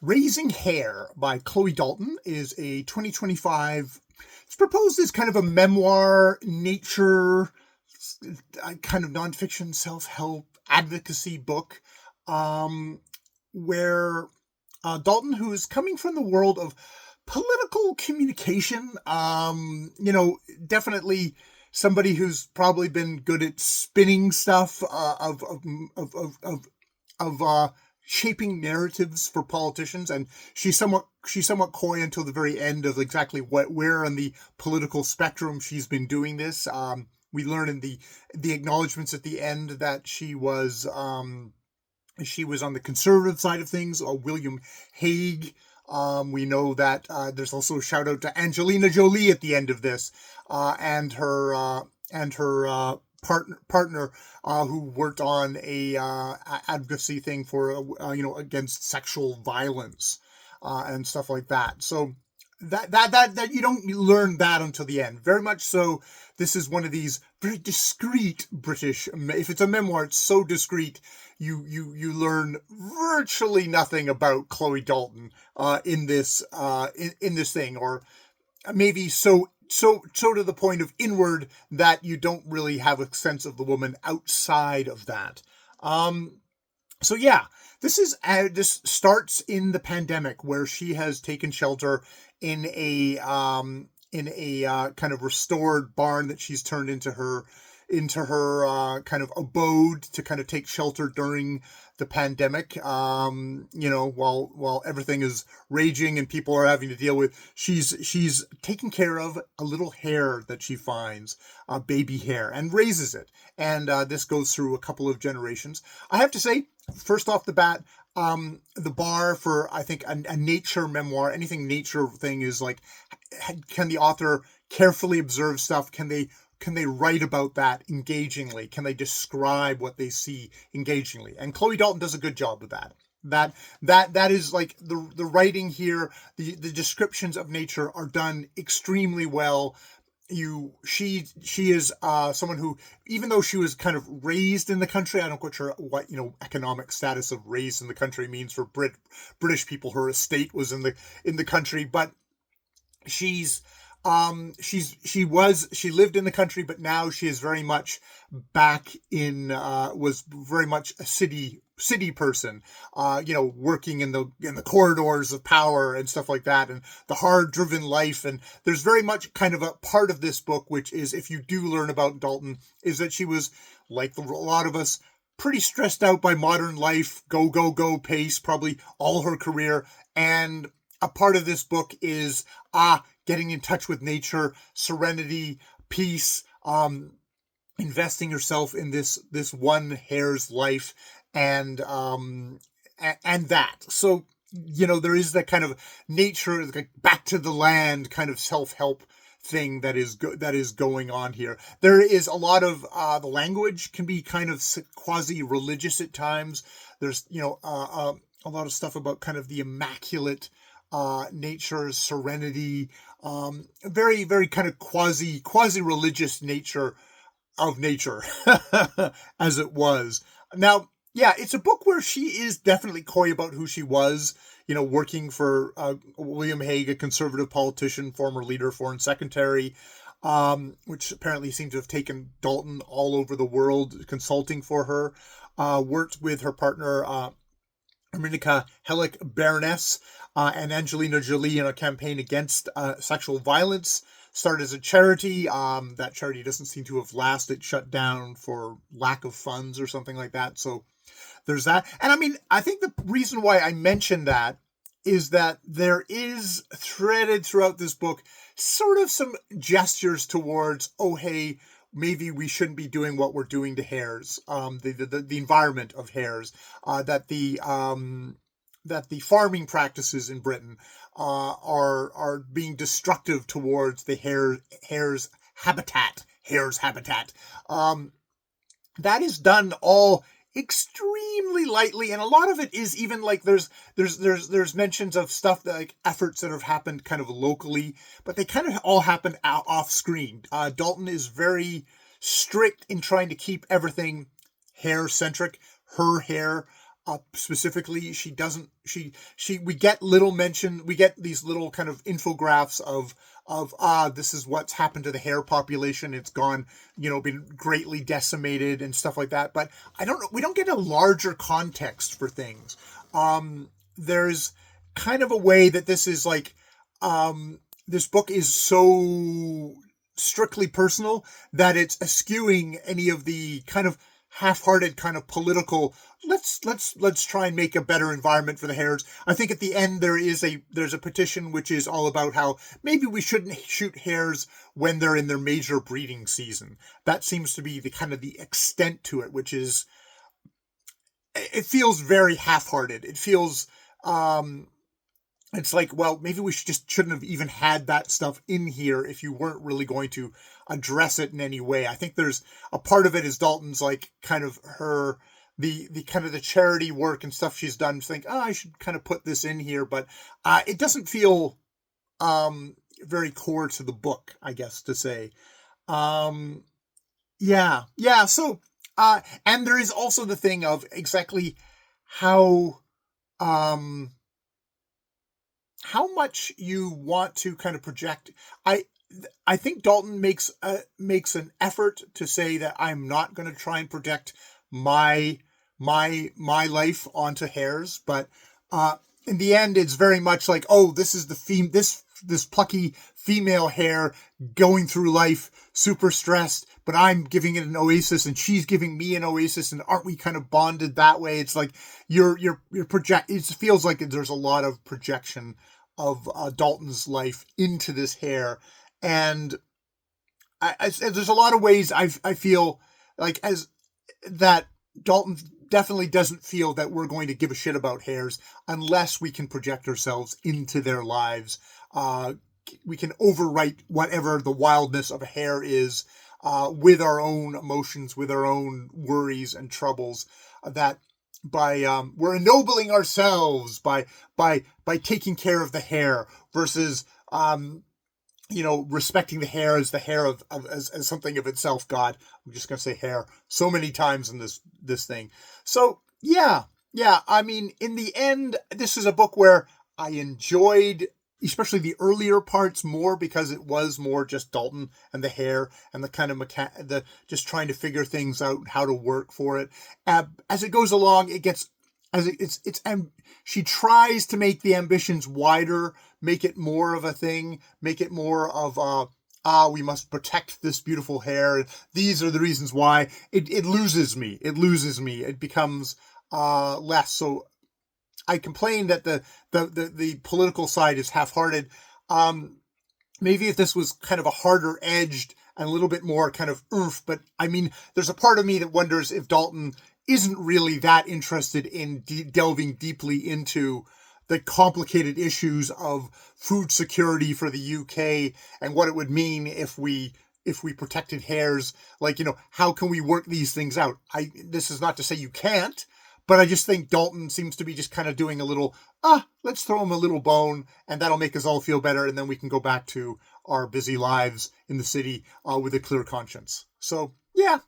Raising Hair by Chloe Dltn is a 2025, it's proposed as kind of a memoir, nature, kind of nonfiction, self-help, advocacy book, where Dltn, who is coming from the world of political communication, definitely somebody who's probably been good at spinning stuff, of shaping narratives for politicians, and she's somewhat coy until the very end of exactly where on the political spectrum she's been doing this. We learn in the acknowledgments at the end that she was on the conservative side of things. William Hague. We know that there's also a shout out to Angelina Jolie at the end of this, and her partner who worked on a advocacy thing for against sexual violence and stuff like that. So that you don't learn that until the end. Very much so. This is one of these very discreet British. If it's a memoir, it's so discreet. You learn virtually nothing about Chloe Dltn in this thing, or maybe so to the point of inward that you don't really have a sense of the woman outside of that. So yeah, this starts in the pandemic, where she has taken shelter in a kind of restored barn that she's turned into her kind of abode to kind of take shelter during the pandemic. While everything is raging and people are having to deal with, she's taking care of a little hare that she finds, a baby hare, and raises it. And this goes through a couple of generations. I have to say, first off the bat, the bar for, I think, a nature memoir, anything nature thing, is like, can the author carefully observe stuff? Can they write about that engagingly? Can they describe what they see engagingly? And Chloe Dltn does a good job with that. That is like the writing here. The descriptions of nature are done extremely well. She is someone who, even though she was kind of raised in the country, I'm not quite sure what economic status of raised in the country means for British people. Her estate was in the country, but she lived in the country, but now she is very much back in, was very much a city person, working in the corridors of power and stuff like that, and the hard driven life. And there's very much kind of a part of this book, which is, if you do learn about Dltn, is that she was, like a lot of us, pretty stressed out by modern life, go pace, probably all her career. And a part of this book is getting in touch with nature, serenity, peace, investing yourself in this one hare's life, and that. So there is that kind of nature, like back to the land kind of self-help thing that is going on here. There is a lot of the language can be kind of quasi-religious at times. There's a lot of stuff about kind of the immaculate nature, serenity, very, very kind of quasi-religious nature of nature, as it was. Now, yeah, it's a book where she is definitely coy about who she was, working for William Hague, a conservative politician, former leader, foreign secretary, which apparently seemed to have taken Dltn all over the world, consulting for her, worked with her partner, Rsng Hellick Baroness, and Angelina Jolie in a campaign against sexual violence. Started as a charity. That charity doesn't seem to have lasted, shut down for lack of funds or something like that. So there's that. And I mean, I think the reason why I mentioned that is that there is threaded throughout this book sort of some gestures towards, oh, hey, maybe we shouldn't be doing what we're doing to hares, the environment of hares, that the farming practices in Britain are being destructive towards the hare's habitat. That is done all extremely lightly, and a lot of it is even like there's mentions of stuff that, like, efforts that have happened kind of locally, but they kind of all happen off screen. Dltn is very strict in trying to keep everything hair centric. Her hair Specifically, we get little mention, we get these little kind of infographs of this is what's happened to the hare population. It's gone, been greatly decimated and stuff like that. But we don't get a larger context for things. There's kind of a way that this is like, this book is so strictly personal that it's eschewing any of the kind of half-hearted kind of political, let's try and make a better environment for the hares. I think at the end there's a petition which is all about how maybe we shouldn't shoot hares when they're in their major breeding season. That seems to be the kind of the extent to it, which is, it feels very half-hearted. It feels it's like, well, maybe we shouldn't have even had that stuff in here if you weren't really going to address it in any way. I think there's a part of it is Dltn's like kind of her, the kind of the charity work and stuff she's done. Think, I should kind of put this in here, but it doesn't feel very core to the book, I guess to say. Yeah. So, and there is also the thing of exactly how much you want to kind of project. I think Dltn makes an effort to say that I'm not going to try and project my life onto hares, but in the end, it's very much like, oh, this is this plucky female hare going through life super stressed, but I'm giving it an oasis and she's giving me an oasis, and aren't we kind of bonded that way? It's like you're it feels like there's a lot of projection of Dltn's life into this hare, and there's a lot of ways I feel like as that Dltn definitely doesn't feel that we're going to give a shit about hares unless we can project ourselves into their lives. We can overwrite whatever the wildness of a hare is with our own emotions, with our own worries and troubles. That by we're ennobling ourselves by taking care of the hare versus respecting the hare as the hare as something of itself. God, I'm just gonna say hare so many times in this thing. So yeah. I mean, in the end, this is a book where I enjoyed, especially the earlier parts more, because it was more just Dltn and the hare and the kind of just trying to figure things out, how to work for it. As it goes along, it gets she tries to make the ambitions wider, make it more of a thing, make it more of we must protect this beautiful hare. These are the reasons why. It loses me. It becomes less. So I complain that the political side is half-hearted. Maybe if this was kind of a harder edged and a little bit more kind of oomph, but I mean, there's a part of me that wonders if Dltn isn't really that interested in delving deeply into the complicated issues of food security for the UK and what it would mean if we protected hares. Like, how can we work these things out? This is not to say you can't, but I just think Dltn seems to be just kind of doing a little, let's throw him a little bone and that'll make us all feel better. And then we can go back to our busy lives in the city with a clear conscience. So yeah.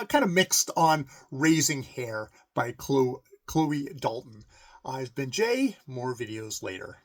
Kind of mixed on Raising Hare by Chloe Dltn. I've been Jay. More videos later.